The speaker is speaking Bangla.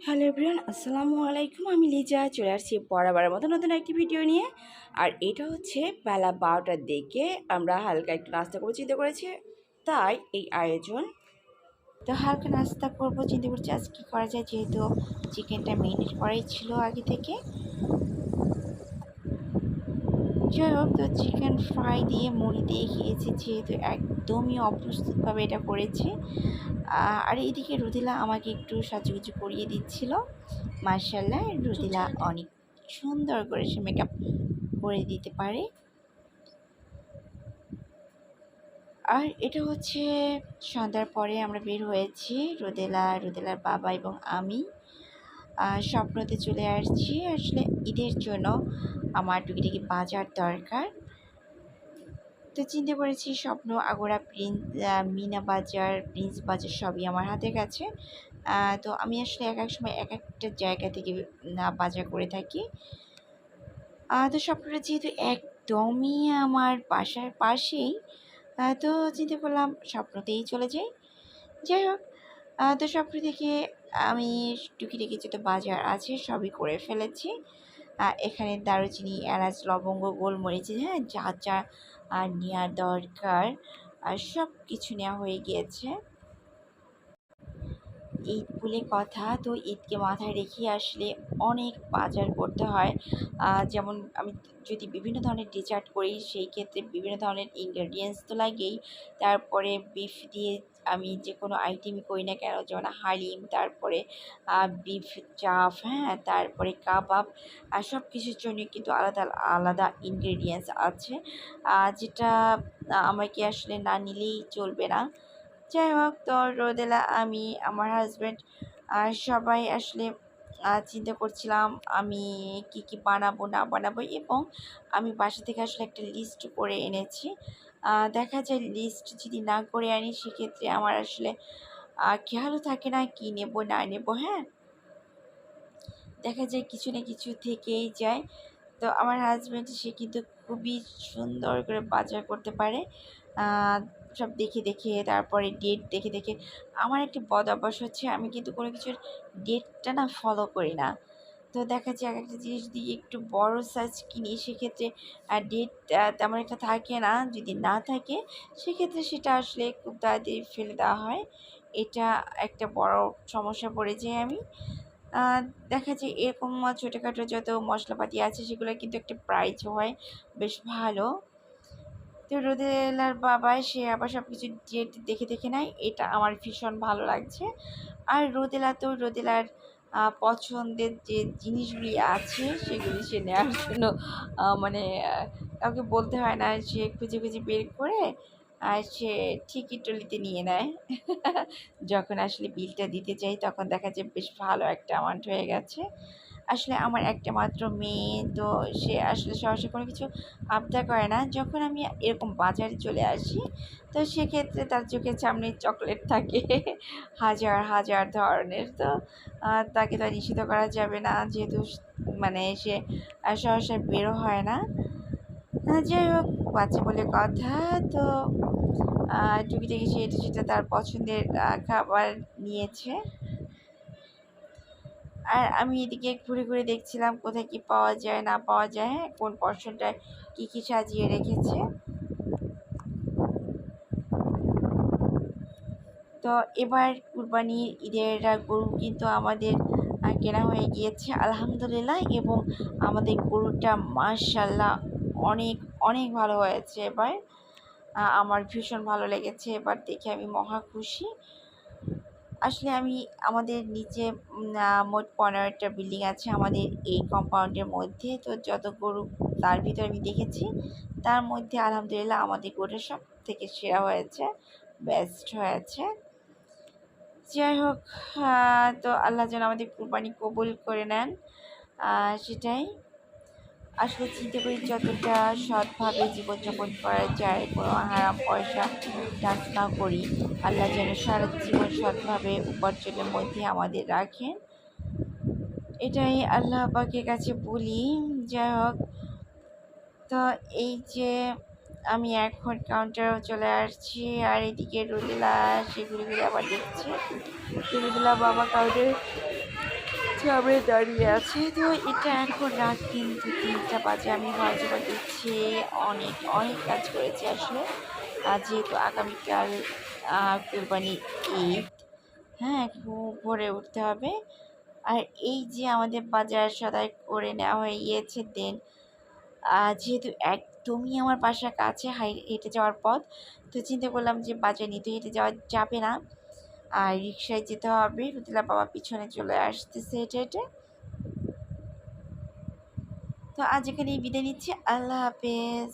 হ্যালো এভরিওয়ান, আসসালামু আলাইকুম। আমি লিজা চলে আসছি বরাবরের মতো নতুন একটি ভিডিও নিয়ে। আর এটা হচ্ছে বেলা 12টার দিকে আমরা হালকা একটু নাস্তা করে চিন্তা করেছি, তাই এই আয়োজন। তো হালকা নাস্তা করবো চিন্তা করছি আজ কী করা যায়, যেহেতু চিকেনটা মেরিনেট করাই ছিল আগে থেকে। যাই হোক, তো চিকেন ফ্রাই দিয়ে মুড়ি দিয়ে খেয়েছি, যেহেতু একদমই অপ্রস্তুতভাবে এটা করেছি। আর এদিকে রুদিলা আমাকে একটু সাজুগুজু করিয়ে দিচ্ছিল। মার্শাল্লাহ, রুদিলা অনেক সুন্দর করে সে মেকআপ করে দিতে পারে। আর এটা হচ্ছে সন্ধ্যার পরে আমরা বের হয়েছি, রুদেলার বাবা এবং আমি স্বপ্নতে চলে আসছি। আসলে ঈদের জন্য আমার টুকিটাকি বাজার দরকার, তো চিন্তা করেছি স্বপ্ন, আগোড়া, মিনা বাজার, প্রিন্স বাজার সবই আমার হাতের কাছে। তো আমি আসলে এক এক সময় এক একটা জায়গা থেকে বাজার করে থাকি। তো স্বপ্নটা যেহেতু একদমই আমার বাসার পাশেই, তো চিন্তা করলাম স্বপ্নতেই চলে যাই। যাই হোক, তো স্বপ্ন থেকে আমি টুকিটাকি যত বাজার আছে সবই করে ফেলেছি। এখানে দারুচিনি, এলাচ, লবঙ্গ, গোলমরিচ, হ্যাঁ, যা যা নেওয়ার দরকার আর সব কিছু নেওয়া হয়ে গিয়েছে। ঈদ বলে কথা, তো ঈদকে মাথায় রেখে আসলে অনেক বাজার করতে হয়। যেমন আমি যদি বিভিন্ন ধরনের ডেজার্ট করি, সেই ক্ষেত্রে বিভিন্ন ধরনের ইনগ্রেডিয়েন্টস তো লাগেই। তারপরে বিফ দিয়ে আমি যে কোনো আইটেমই করি না কেন, যেমন হালিম, তারপরে বিফ চাপ, হ্যাঁ, তারপরে কাবাব, আর সব কিছুর জন্য কিন্তু আলাদা আলাদা ইনগ্রেডিয়েন্টস আছে, যেটা আমাকে আসলে না নিলেই চলবে না। যাই হোক, তো রোদেলা, আমি, আমার হাজব্যান্ড আর সবাই আসলে চিন্তা করছিলাম আমি কি কি বানাবো না বানাবো, এবং আমি বাসা থেকে আসলে একটা লিস্ট করে এনেছি। দেখা যায় লিস্ট যদি না করে আনি, সেক্ষেত্রে আমার আসলে খেয়ালও থাকে না কি নেব না নেব, হ্যাঁ, দেখা যায় কিছু না কিছু থেকেই যায়। তো আমার হাজব্যান্ড, সে কিন্তু খুবই সুন্দর করে বাজার করতে পারে, সব দেখে দেখে, তারপরে ডেট দেখে দেখে। আমার একটি বদ অভ্যাস হচ্ছে, আমি কিন্তু কোনো কিছুর ডেটটা না ফলো করি না। তো দেখা যায় এক একটা জিনিস দিয়ে একটু বড় সাইজ কিনি, সেক্ষেত্রে ডেট তেমন একটা থাকে না। যদি না থাকে, সেক্ষেত্রে সেটা আসলে খুব তাড়াতাড়ি ফেলে দেওয়া হয়। এটা একটা বড় সমস্যা পড়ে যাই আমি। দেখা যায় এরকম ছোটোখাটো যত মশলাপাতি আছে, সেগুলো কিন্তু একটা প্রাইসও হয় বেশ ভালো। তো রোদেলার বাবাই, সে আবার সব কিছু ডেট দেখে দেখে নেয়, এটা আমার ভীষণ ভালো লাগছে। আর রোদেলার পছন্দের যে জিনিসগুলি আছে, সেগুলি সে নেওয়ার জন্য মানে কাউকে বলতে হয় না, সে খুঁজে খুঁজে বের করে আর সে ঠিকই টলিতে নিয়ে নেয়। যখন আসলে বিলটা দিতে চাই, তখন দেখা যায় বেশ ভালো একটা অ্যামাউন্ট হয়ে গেছে। আসলে আমার একটা মাত্র মেয়ে, তো সে আসলে সহসা কোনো কিছু আবদার করে না। যখন আমি এরকম বাজারে চলে আসি, তো সেক্ষেত্রে তার চোখের সামনে চকলেট থাকে হাজার হাজার ধরনের। তো তাকে তো আর নিষিদ্ধ করা যাবে না, যেহেতু মানে সে সহসা বেরো হয় না। যাই হোক, বাচ্চা বলে কথা। তো টুকিটাকি সে এটা সেটা তার পছন্দের খাবার নিয়েছে। আর আমি এদিকে ঘুরে ঘুরে দেখছিলাম কোথায় কি পাওয়া যায় না পাওয়া যায়, হ্যাঁ, কোন পর্শনটায় কী কী সাজিয়ে রেখেছে। তো এবার কুরবানির ঈদের গরু কিন্তু আমাদের কেনা হয়ে গিয়েছে আলহামদুলিল্লাহ, এবং আমাদের গরুটা মাশাআল্লাহ অনেক অনেক ভালো হয়েছে এবার। আমার ভীষণ ভালো লেগেছে, এবার দেখে আমি মহা খুশি। আসলে আমি, আমাদের নিচে মোট 15টা বিল্ডিং আছে আমাদের এই কম্পাউন্ডের মধ্যে। তো যত গরু তার ভিতরে আমি দেখেছি, তার মধ্যে আলহামদুলিল্লাহ আমাদের গরুটা সব থেকে সেরা হয়েছে, বেস্ট হয়েছে। যাই হোক, তো আল্লাহ যেন আমাদের কুরবানি কবুল করে নেন, সেটাই। আসলে চিন্তা করি যতটা সৎভাবে জীবনযাপন করা যায়, কোনো হারাম পয়সা টাচ না করি, আল্লাহ যেন সারা জীবন সৎভাবে উপার্জনের মধ্যে আমাদের রাখেন, এটাই আল্লাহ পাকের কাছে বলি। যাই হোক, তো এই যে আমি এখন কাউন্টারেও চলে আসছি, আর এদিকে রুদেলা সেগুলি আবার দেখছি। রুদেলা বাবা কাউন্টারে সামনে দাঁড়িয়ে আছে। তো এটা এখন রাত কিন্তু ৩টা বাজে। আমি হয়তোবা গুছিয়ে অনেক অনেক কাজ করেছি আসলে। যেহেতু আগামীকাল কোরবানির ঈদ, হ্যাঁ, ভোরে উঠতে হবে। আর এই যে আমাদের বাজার সদাই করে নেওয়া হয়ে গিয়েছে। দেন যেহেতু একদমই আমার বাসার কাছে হেঁটে যাওয়ার পথ, তো চিন্তা করলাম যে বাজার নিতে হেঁটে যাওয়া যাবে না, আর রিক্সায় যেতে হবে। রুতিলা বাবা পিছনে চলে আসতেছে হেঁটে হেঁটে। তো আজ এখানেই বিদায় নিচ্ছি। আল্লাহ হাফেজ।